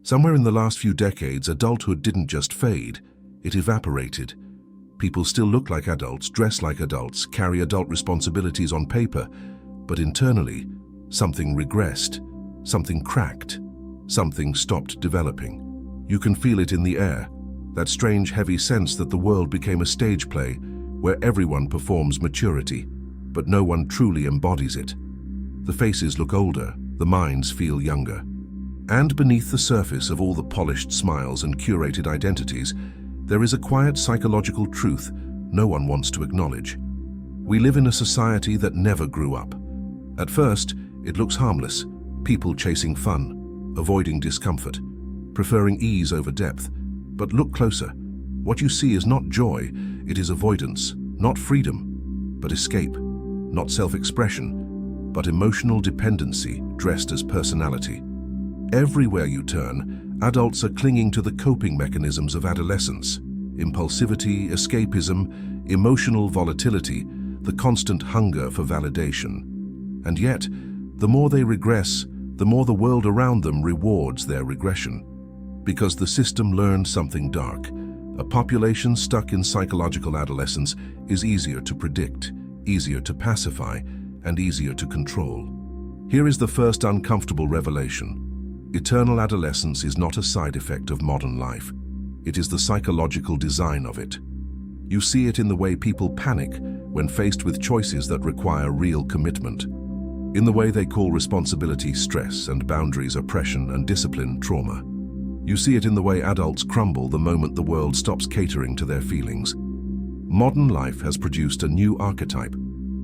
Somewhere in the last few decades, adulthood didn't just fade, it evaporated. People still look like adults, dress like adults, carry adult responsibilities on paper, but internally, something regressed, something cracked, something stopped developing. You can feel it in the air, that strange heavy sense that the world became a stage play where everyone performs maturity, but no one truly embodies it. The faces look older, the minds feel younger. And beneath the surface of all the polished smiles and curated identities, there is a quiet psychological truth no one wants to acknowledge. We live in a society that never grew up. At first, it looks harmless, people chasing fun, avoiding discomfort, preferring ease over depth. But look closer. What you see is not joy, it is avoidance, not freedom, but escape, not self-expression, but emotional dependency dressed as personality. Everywhere you turn, adults are clinging to the coping mechanisms of adolescence: impulsivity, escapism, emotional volatility, the constant hunger for validation. And yet, the more they regress, the more the world around them rewards their regression. Because the system learned something dark. A population stuck in psychological adolescence is easier to predict, easier to pacify, and easier to control. Here is the first uncomfortable revelation. Eternal adolescence is not a side effect of modern life. It is the psychological design of it. You see it in the way people panic when faced with choices that require real commitment, in the way they call responsibility stress and boundaries oppression and discipline trauma. You see it in the way adults crumble the moment the world stops catering to their feelings. Modern life has produced a new archetype,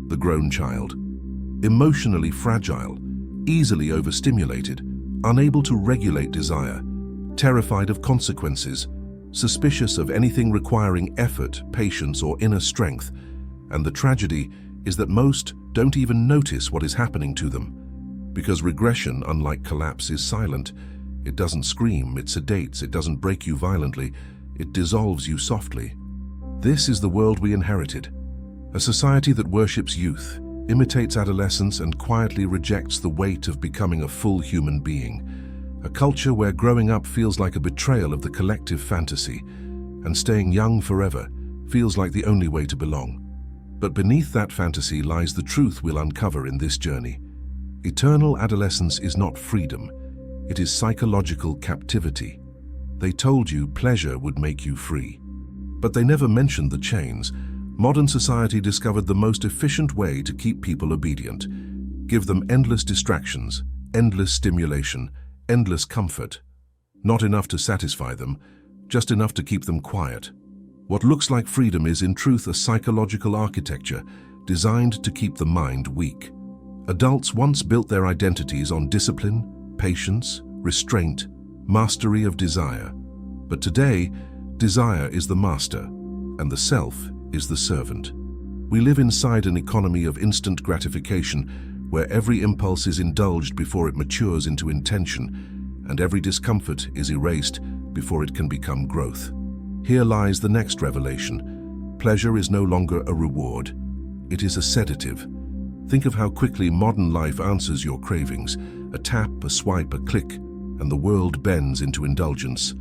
the grown child. Emotionally fragile, easily overstimulated, unable to regulate desire, terrified of consequences, suspicious of anything requiring effort, patience, or inner strength. And the tragedy is that most don't even notice what is happening to them. Because regression, unlike collapse, is silent. It doesn't scream, it sedates, it doesn't break you violently, it dissolves you softly. This is the world we inherited. A society that worships youth, imitates adolescence, and quietly rejects the weight of becoming a full human being. A culture where growing up feels like a betrayal of the collective fantasy, and staying young forever feels like the only way to belong. But beneath that fantasy lies the truth we'll uncover in this journey. Eternal adolescence is not freedom. It is psychological captivity. They told you pleasure would make you free. But they never mentioned the chains. Modern society discovered the most efficient way to keep people obedient. Give them endless distractions, endless stimulation, endless comfort. Not enough to satisfy them, just enough to keep them quiet. What looks like freedom is in truth a psychological architecture designed to keep the mind weak. Adults once built their identities on discipline, patience, restraint, mastery of desire. But today, desire is the master, and the self is the servant. We live inside an economy of instant gratification, where every impulse is indulged before it matures into intention, and every discomfort is erased before it can become growth. Here lies the next revelation. Pleasure is no longer a reward. It is a sedative. Think of how quickly modern life answers your cravings. A tap, a swipe, a click, and the world bends into indulgence.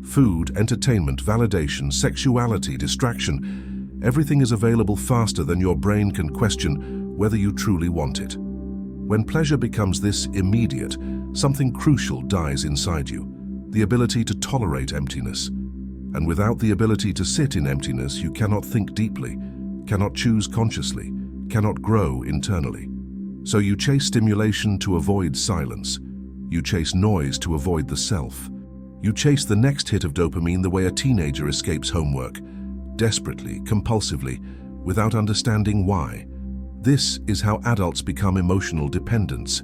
Food, entertainment, validation, sexuality, distraction, everything is available faster than your brain can question whether you truly want it. When pleasure becomes this immediate, something crucial dies inside you, the ability to tolerate emptiness. And without the ability to sit in emptiness, you cannot think deeply, cannot choose consciously, cannot grow internally. So you chase stimulation to avoid silence. You chase noise to avoid the self. You chase the next hit of dopamine the way a teenager escapes homework, desperately, compulsively, without understanding why. This is how adults become emotional dependents.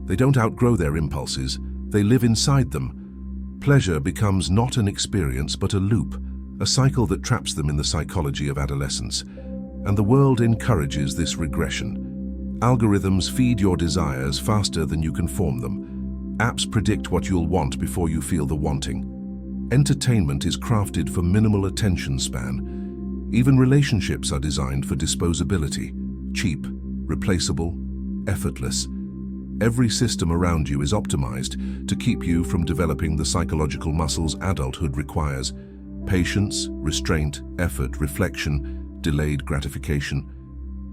They don't outgrow their impulses, they live inside them. Pleasure becomes not an experience but a loop, a cycle that traps them in the psychology of adolescence. And the world encourages this regression. Algorithms feed your desires faster than you can form them. Apps predict what you'll want before you feel the wanting. Entertainment is crafted for minimal attention span. Even relationships are designed for disposability, cheap, replaceable, effortless. Every system around you is optimized to keep you from developing the psychological muscles adulthood requires: patience, restraint, effort, reflection, delayed gratification.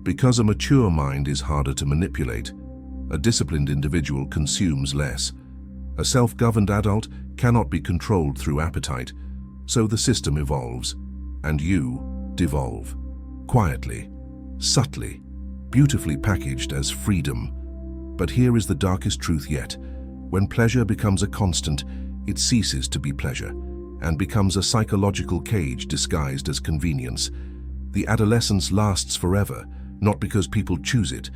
Because a mature mind is harder to manipulate, a disciplined individual consumes less. A self-governed adult cannot be controlled through appetite, so the system evolves, and you devolve. Quietly, subtly, beautifully packaged as freedom. But here is the darkest truth yet. When pleasure becomes a constant, it ceases to be pleasure and becomes a psychological cage disguised as convenience. The adolescence lasts forever, not because people choose it,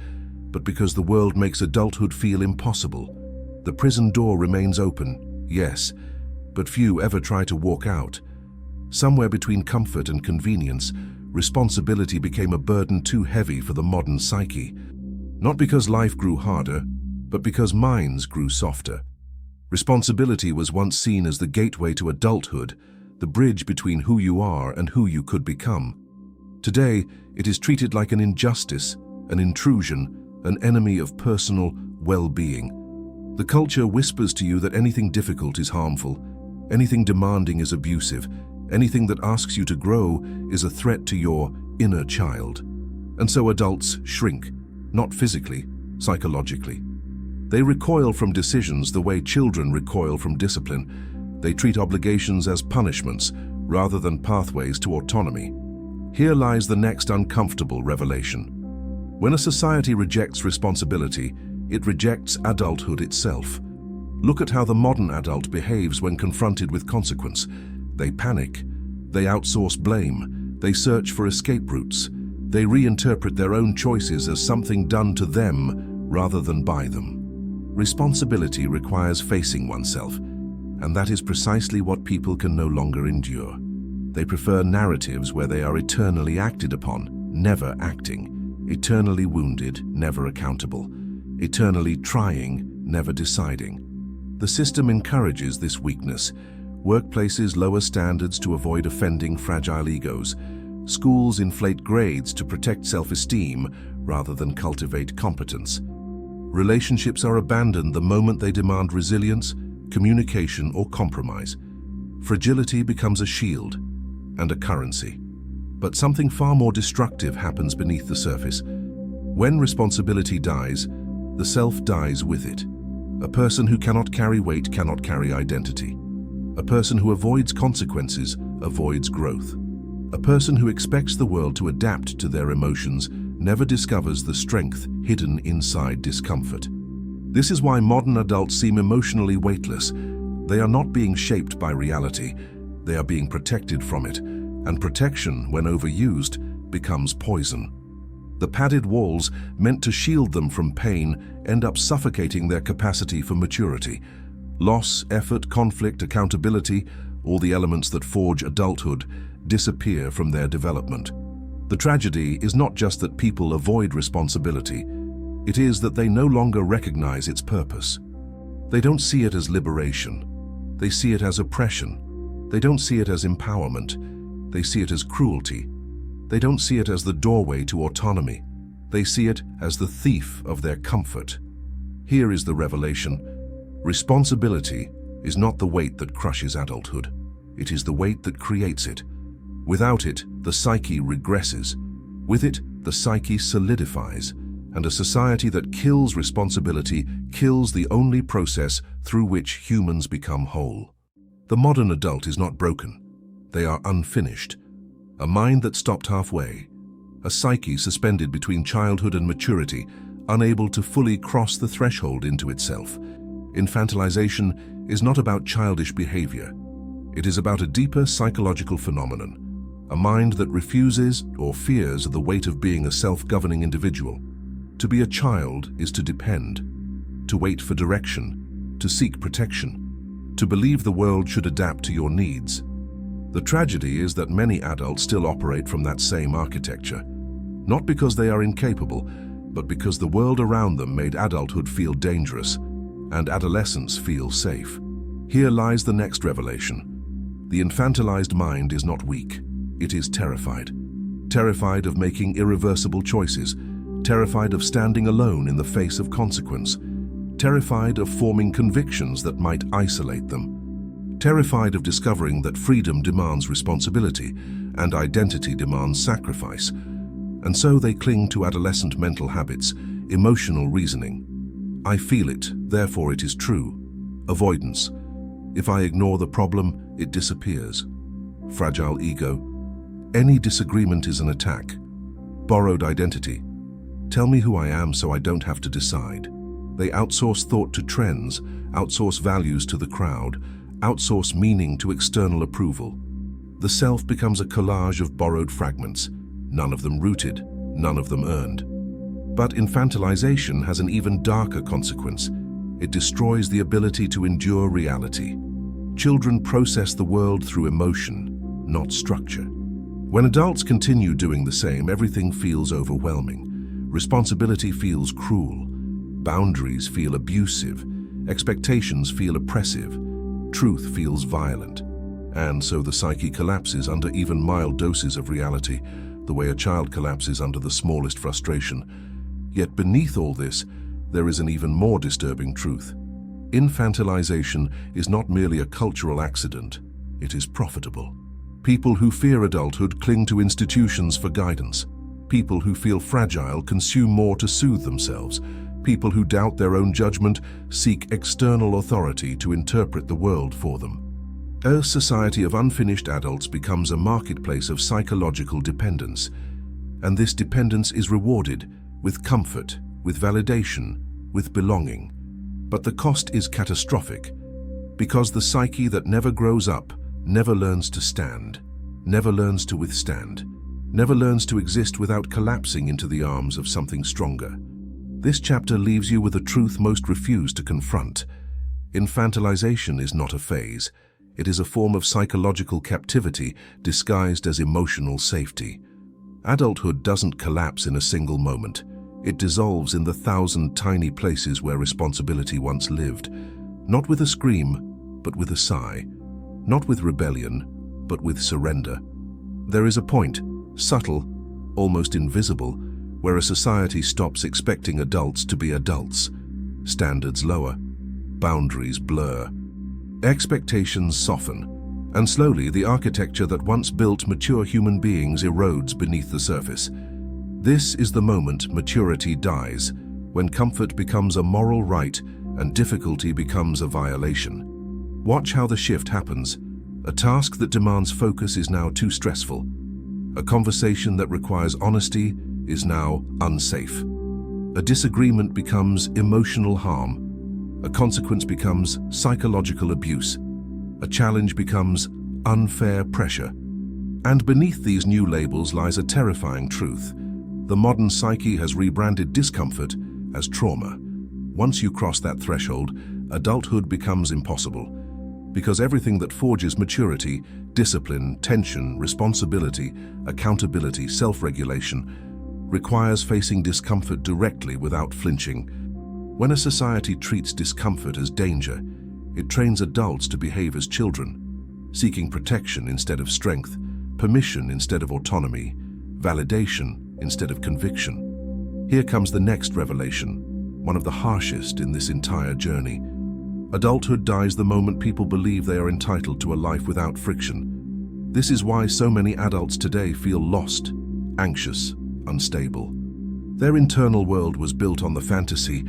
but because the world makes adulthood feel impossible. The prison door remains open, yes, but few ever try to walk out. Somewhere between comfort and convenience, responsibility became a burden too heavy for the modern psyche. Not because life grew harder, but because minds grew softer. Responsibility was once seen as the gateway to adulthood, the bridge between who you are and who you could become. Today, it is treated like an injustice, an intrusion, an enemy of personal well-being. The culture whispers to you that anything difficult is harmful, anything demanding is abusive, anything that asks you to grow is a threat to your inner child. And so adults shrink, not physically, psychologically. They recoil from decisions the way children recoil from discipline. They treat obligations as punishments rather than pathways to autonomy. Here lies the next uncomfortable revelation. When a society rejects responsibility, it rejects adulthood itself. Look at how the modern adult behaves when confronted with consequence. They panic. They outsource blame. They search for escape routes. They reinterpret their own choices as something done to them rather than by them. Responsibility requires facing oneself, and that is precisely what people can no longer endure. They prefer narratives where they are eternally acted upon, never acting, eternally wounded, never accountable, eternally trying, never deciding. The system encourages this weakness. Workplaces lower standards to avoid offending fragile egos. Schools inflate grades to protect self-esteem rather than cultivate competence. Relationships are abandoned the moment they demand resilience, communication, or compromise. Fragility becomes a shield and a currency. But something far more destructive happens beneath the surface. When responsibility dies, the self dies with it. A person who cannot carry weight cannot carry identity. A person who avoids consequences avoids growth. A person who expects the world to adapt to their emotions never discovers the strength hidden inside discomfort. This is why modern adults seem emotionally weightless. They are not being shaped by reality. They are being protected from it, and protection, when overused, becomes poison. The padded walls, meant to shield them from pain, end up suffocating their capacity for maturity. Loss, effort, conflict, accountability, all the elements that forge adulthood, disappear from their development. The tragedy is not just that people avoid responsibility, it is that they no longer recognize its purpose. They don't see it as liberation. They see it as oppression. They don't see it as empowerment. They see it as cruelty. They don't see it as the doorway to autonomy. They see it as the thief of their comfort. Here is the revelation. Responsibility is not the weight that crushes adulthood. It is the weight that creates it. Without it, the psyche regresses. With it, the psyche solidifies. And a society that kills responsibility kills the only process through which humans become whole. The modern adult is not broken. They are unfinished. A mind that stopped halfway. A psyche suspended between childhood and maturity, unable to fully cross the threshold into itself. Infantilization is not about childish behavior. It is about a deeper psychological phenomenon. A mind that refuses or fears the weight of being a self-governing individual. To be a child is to depend, to wait for direction, to seek protection, to believe the world should adapt to your needs. The tragedy is that many adults still operate from that same architecture, not because they are incapable, but because the world around them made adulthood feel dangerous and adolescence feel safe. Here lies the next revelation. The infantilized mind is not weak, it is terrified. Terrified of making irreversible choices, terrified of standing alone in the face of consequence. terrified of forming convictions that might isolate them, terrified of discovering that freedom demands responsibility and identity demands sacrifice. And so they cling to adolescent mental habits, emotional reasoning. I feel it, therefore it is true. Avoidance. If I ignore the problem, it disappears. Fragile ego. Any disagreement is an attack. Borrowed identity. Tell me who I am so I don't have to decide. They outsource thought to trends, outsource values to the crowd, outsource meaning to external approval. The self becomes a collage of borrowed fragments, none of them rooted, none of them earned. But infantilization has an even darker consequence. It destroys the ability to endure reality. Children process the world through emotion, not structure. When adults continue doing the same, everything feels overwhelming. Responsibility feels cruel. Boundaries feel abusive. Expectations feel oppressive. Truth feels violent. And so the psyche collapses under even mild doses of reality, the way a child collapses under the smallest frustration. Yet beneath all this, there is an even more disturbing truth. Infantilization is not merely a cultural accident, it is profitable. People who fear adulthood cling to institutions for guidance. People who feel fragile consume more to soothe themselves. People who doubt their own judgment seek external authority to interpret the world for them. A society of unfinished adults becomes a marketplace of psychological dependence, and this dependence is rewarded with comfort, with validation, with belonging. But the cost is catastrophic, because the psyche that never grows up never learns to stand, never learns to withstand, never learns to exist without collapsing into the arms of something stronger. This chapter leaves you with a truth most refuse to confront. Infantilization is not a phase. It is a form of psychological captivity disguised as emotional safety. Adulthood doesn't collapse in a single moment. It dissolves in the 1,000 tiny places where responsibility once lived. Not with a scream, but with a sigh. Not with rebellion, but with surrender. There is a point, subtle, almost invisible, where a society stops expecting adults to be adults. Standards lower, boundaries blur. Expectations soften, and slowly the architecture that once built mature human beings erodes beneath the surface. This is the moment maturity dies, when comfort becomes a moral right and difficulty becomes a violation. Watch how the shift happens. A task that demands focus is now too stressful. A conversation that requires honesty is now unsafe. A disagreement becomes emotional harm. A consequence becomes psychological abuse. A challenge becomes unfair pressure. And beneath these new labels lies a terrifying truth. The modern psyche has rebranded discomfort as trauma. Once you cross that threshold, adulthood becomes impossible. Because everything that forges maturity, discipline, tension, responsibility, accountability, self-regulation, requires facing discomfort directly without flinching. When a society treats discomfort as danger, it trains adults to behave as children, seeking protection instead of strength, permission instead of autonomy, validation instead of conviction. Here comes the next revelation, one of the harshest in this entire journey. Adulthood dies the moment people believe they are entitled to a life without friction. This is why so many adults today feel lost, anxious, unstable. Their internal world was built on the fantasy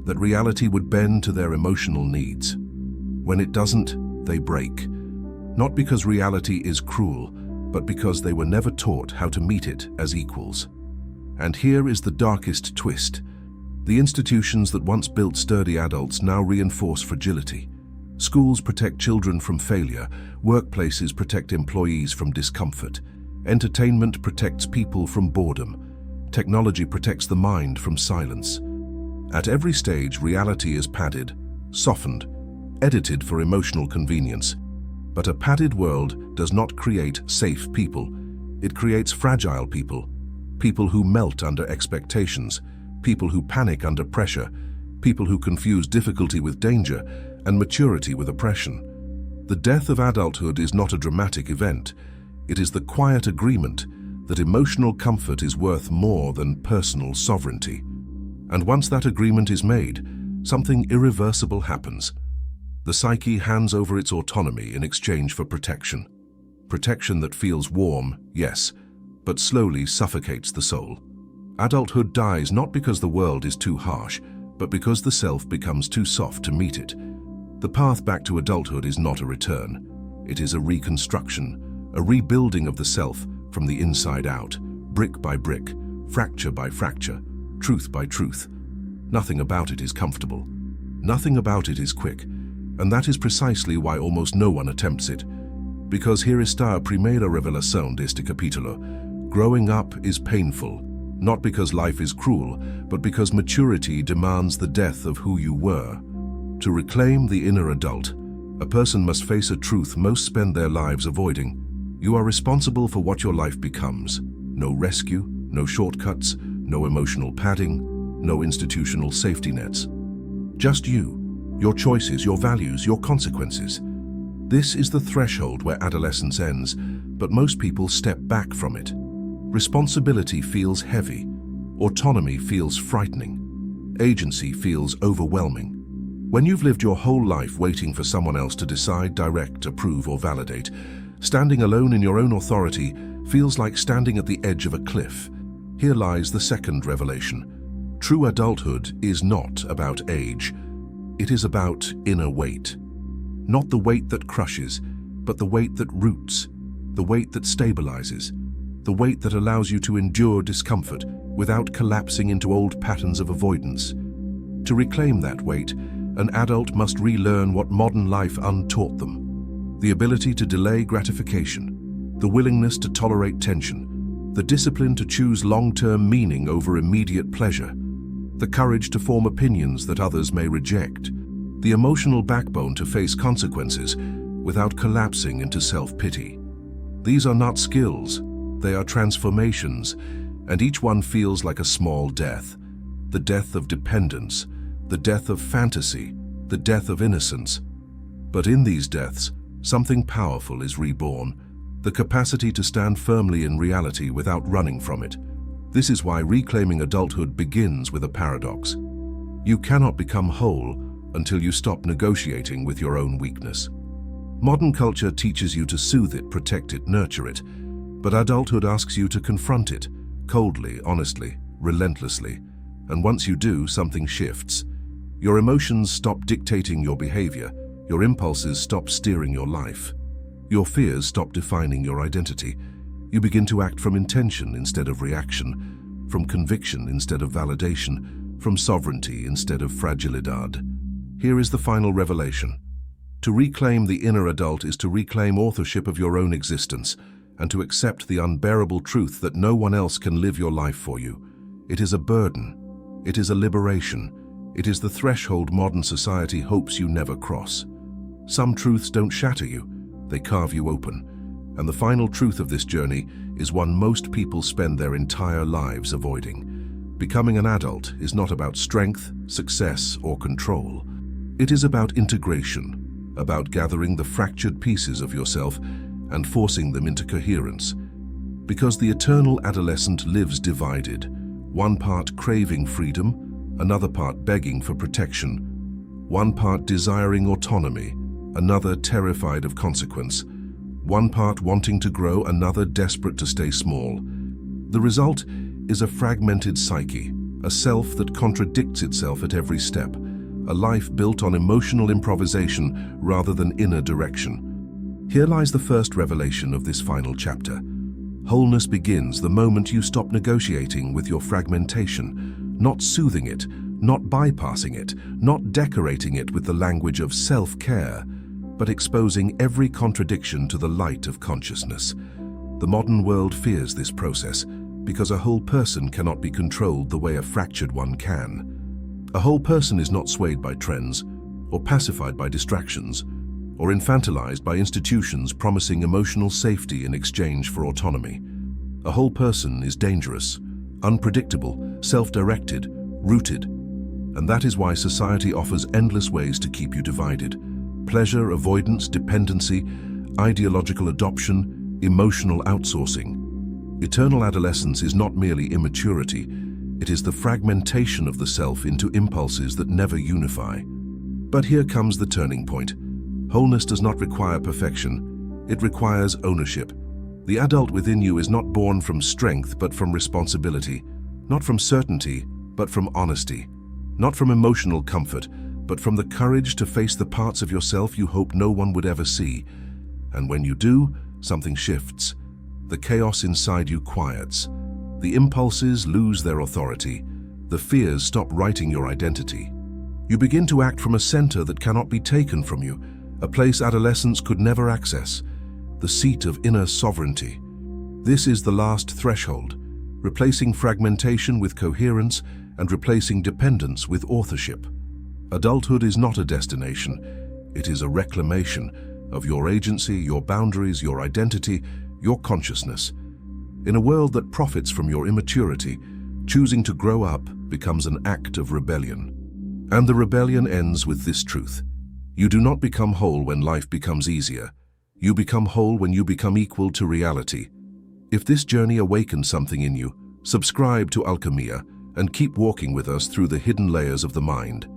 that reality would bend to their emotional needs. When it doesn't, they break. Not because reality is cruel, but because they were never taught how to meet it as equals. And here is the darkest twist. The institutions that once built sturdy adults now reinforce fragility. Schools protect children from failure, workplaces protect employees from discomfort, entertainment protects people from boredom, technology protects the mind from silence. At every stage, reality is padded, softened, edited for emotional convenience. But a padded world does not create safe people. It creates fragile people, people who melt under expectations, people who panic under pressure, people who confuse difficulty with danger and maturity with oppression. The death of adulthood is not a dramatic event. It is the quiet agreement that emotional comfort is worth more than personal sovereignty. And once that agreement is made, something irreversible happens. The psyche hands over its autonomy in exchange for protection. Protection that feels warm, yes, but slowly suffocates the soul. Adulthood dies not because the world is too harsh, but because the self becomes too soft to meet it. The path back to adulthood is not a return. It is a reconstruction, a rebuilding of the self from the inside out, brick by brick, fracture by fracture, truth by truth. Nothing about it is comfortable. Nothing about it is quick, and that is precisely why almost no one attempts it. Because here está a primera revelación de este capítulo. Growing up is painful, not because life is cruel, but because maturity demands the death of who you were. To reclaim the inner adult, a person must face a truth most spend their lives avoiding. You are responsible for what your life becomes. No rescue, no shortcuts, no emotional padding, no institutional safety nets. Just you, your choices, your values, your consequences. This is the threshold where adolescence ends, but most people step back from it. Responsibility feels heavy. Autonomy feels frightening. Agency feels overwhelming. When you've lived your whole life waiting for someone else to decide, direct, approve, or validate, standing alone in your own authority feels like standing at the edge of a cliff. Here lies the second revelation. True adulthood is not about age. It is about inner weight. Not the weight that crushes, but the weight that roots, the weight that stabilizes, the weight that allows you to endure discomfort without collapsing into old patterns of avoidance. To reclaim that weight, an adult must relearn what modern life untaught them. The ability to delay gratification, the willingness to tolerate tension, the discipline to choose long-term meaning over immediate pleasure, the courage to form opinions that others may reject, the emotional backbone to face consequences without collapsing into self-pity. These are not skills, they are transformations, and each one feels like a small death. The death of dependence, the death of fantasy, the death of innocence. But in these deaths, something powerful is reborn, the capacity to stand firmly in reality without running from it. This is why reclaiming adulthood begins with a paradox. You cannot become whole until you stop negotiating with your own weakness. Modern culture teaches you to soothe it, protect it, nurture it, but adulthood asks you to confront it, coldly, honestly, relentlessly. And once you do, something shifts. Your emotions stop dictating your behavior, your impulses stop steering your life. Your fears stop defining your identity. You begin to act from intention instead of reaction, from conviction instead of validation, from sovereignty instead of fragility. Here is the final revelation. To reclaim the inner adult is to reclaim authorship of your own existence and to accept the unbearable truth that no one else can live your life for you. It is a burden. It is a liberation. It is the threshold modern society hopes you never cross. Some truths don't shatter you, they carve you open. And the final truth of this journey is one most people spend their entire lives avoiding. Becoming an adult is not about strength, success, or control. It is about integration, about gathering the fractured pieces of yourself and forcing them into coherence. Because the eternal adolescent lives divided, one part craving freedom, another part begging for protection, one part desiring autonomy, another terrified of consequence, one part wanting to grow, another desperate to stay small. The result is a fragmented psyche, a self that contradicts itself at every step, a life built on emotional improvisation rather than inner direction. Here lies the first revelation of this final chapter. Wholeness begins the moment you stop negotiating with your fragmentation, not soothing it, not bypassing it, not decorating it with the language of self-care, but exposing every contradiction to the light of consciousness. The modern world fears this process because a whole person cannot be controlled the way a fractured one can. A whole person is not swayed by trends, or pacified by distractions, or infantilized by institutions promising emotional safety in exchange for autonomy. A whole person is dangerous, unpredictable, self-directed, rooted, and that is why society offers endless ways to keep you divided. Pleasure, avoidance, dependency, ideological adoption, emotional outsourcing. Eternal adolescence is not merely immaturity, It is the fragmentation of the self into impulses that never unify. But here comes the turning point. Wholeness does not require perfection. It requires ownership. The adult within you is not born from strength, but from responsibility. Not from certainty, but from honesty. Not from emotional comfort, but from the courage to face the parts of yourself you hope no one would ever see. And when you do, something shifts. The chaos inside you quiets. The impulses lose their authority. The fears stop writing your identity. You begin to act from a center that cannot be taken from you, a place adolescence could never access, the seat of inner sovereignty. This is the last threshold, replacing fragmentation with coherence and replacing dependence with authorship. Adulthood is not a destination, it is a reclamation of your agency, your boundaries, your identity, your consciousness. In a world that profits from your immaturity, choosing to grow up becomes an act of rebellion. And the rebellion ends with this truth. You do not become whole when life becomes easier. You become whole when you become equal to reality. If this journey awakens something in you, subscribe to Alchemia and keep walking with us through the hidden layers of the mind.